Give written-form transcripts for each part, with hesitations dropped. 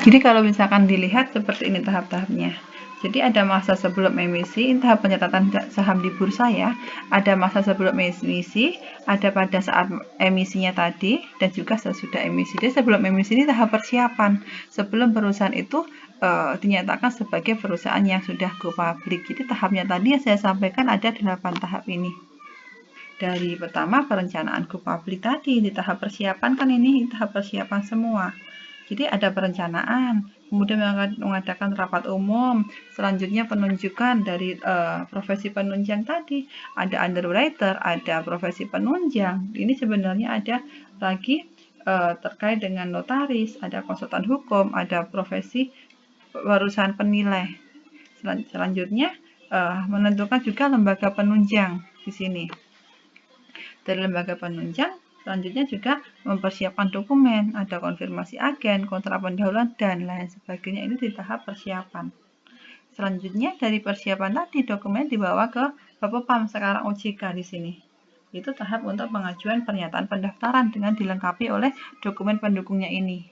Jadi kalau misalkan dilihat seperti ini tahap-tahapnya. Jadi ada masa sebelum emisi, ini tahap pencatatan saham di bursa ya. Ada masa sebelum emisi, ada pada saat emisinya tadi, dan juga sesudah emisi. Jadi sebelum emisi ini tahap persiapan. Sebelum perusahaan itu dinyatakan sebagai perusahaan yang sudah go public. Jadi tahapnya tadi yang saya sampaikan ada 8 tahap ini. Dari pertama perencanaan go public tadi, di tahap persiapan kan ini tahap persiapan semua. Jadi ada perencanaan, kemudian mengadakan rapat umum, selanjutnya penunjukan dari profesi penunjang tadi, ada underwriter, ada profesi penunjang. Ini sebenarnya ada lagi terkait dengan notaris, ada konsultan hukum, ada profesi perusahaan penilai. Selanjutnya menentukan juga lembaga penunjang di sini. Dari lembaga penunjang, selanjutnya juga mempersiapkan dokumen, ada konfirmasi agen, kontrak pendahuluan, dan lain sebagainya. Ini di tahap persiapan. Selanjutnya dari persiapan tadi dokumen dibawa ke Bapepam, sekarang OJK di sini. Itu tahap untuk pengajuan pernyataan pendaftaran dengan dilengkapi oleh dokumen pendukungnya ini.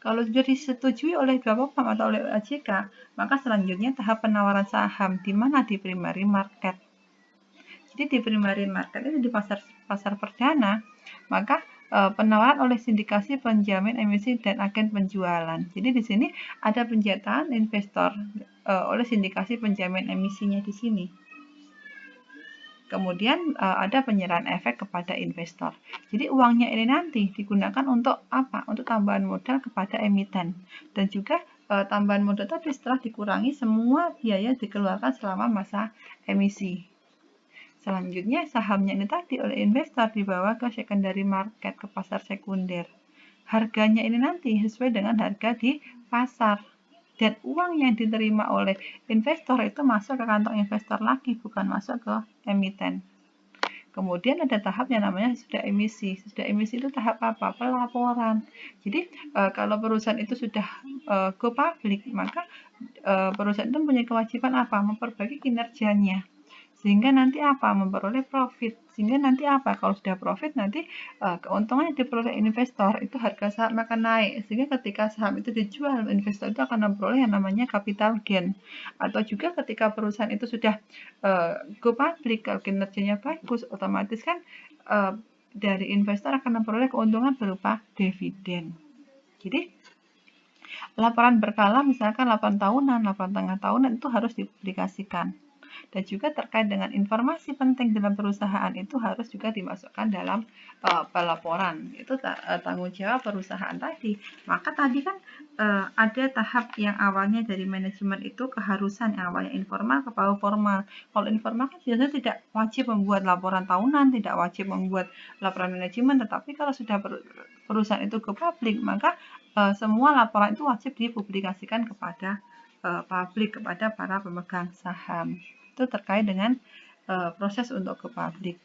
Kalau sudah disetujui oleh Bapepam atau oleh OJK, maka selanjutnya tahap penawaran saham, di mana di primary market. Jadi di primary market itu di pasar perdana, maka penawaran oleh sindikasi penjamin emisi dan agen penjualan. Jadi di sini ada penjataan investor oleh sindikasi penjamin emisinya di sini. Kemudian ada penyerahan efek kepada investor. Jadi uangnya ini nanti digunakan untuk apa? Untuk tambahan modal kepada emiten. Dan juga tambahan modal tadi setelah dikurangi semua biaya dikeluarkan selama masa emisi. Selanjutnya, sahamnya ini tadi oleh investor dibawa ke secondary market, ke pasar sekunder. Harganya ini nanti sesuai dengan harga di pasar. Dan uang yang diterima oleh investor itu masuk ke kantong investor lagi, bukan masuk ke emiten. Kemudian ada tahap yang namanya sudah emisi. Sudah emisi itu tahap apa? Pelaporan. Jadi kalau perusahaan itu sudah go public, maka perusahaan itu punya kewajiban apa? Memperbaiki kinerjanya. Sehingga nanti apa? Memperoleh profit. Sehingga nanti apa? Kalau sudah profit, nanti keuntungan yang diperoleh investor itu harga saham akan naik. Sehingga ketika saham itu dijual, investor itu akan memperoleh yang namanya capital gain. Atau juga ketika perusahaan itu sudah go public, kalau kinerjanya bagus, otomatis kan dari investor akan memperoleh keuntungan berupa dividen. Jadi laporan berkala misalkan 8 tahunan, 8,5 tahunan itu harus dipublikasikan. Dan juga terkait dengan informasi penting dalam perusahaan itu harus juga dimasukkan dalam pelaporan. Itu tanggung jawab perusahaan tadi. Maka tadi kan ada tahap yang awalnya dari manajemen itu keharusan, yang awalnya informal ke bawah formal. Kalau informal kan biasanya tidak wajib membuat laporan tahunan, tidak wajib membuat laporan manajemen, tetapi kalau sudah perusahaan itu ke publik, maka semua laporan itu wajib dipublikasikan kepada publik, kepada para pemegang saham. Itu terkait dengan proses untuk ke publik.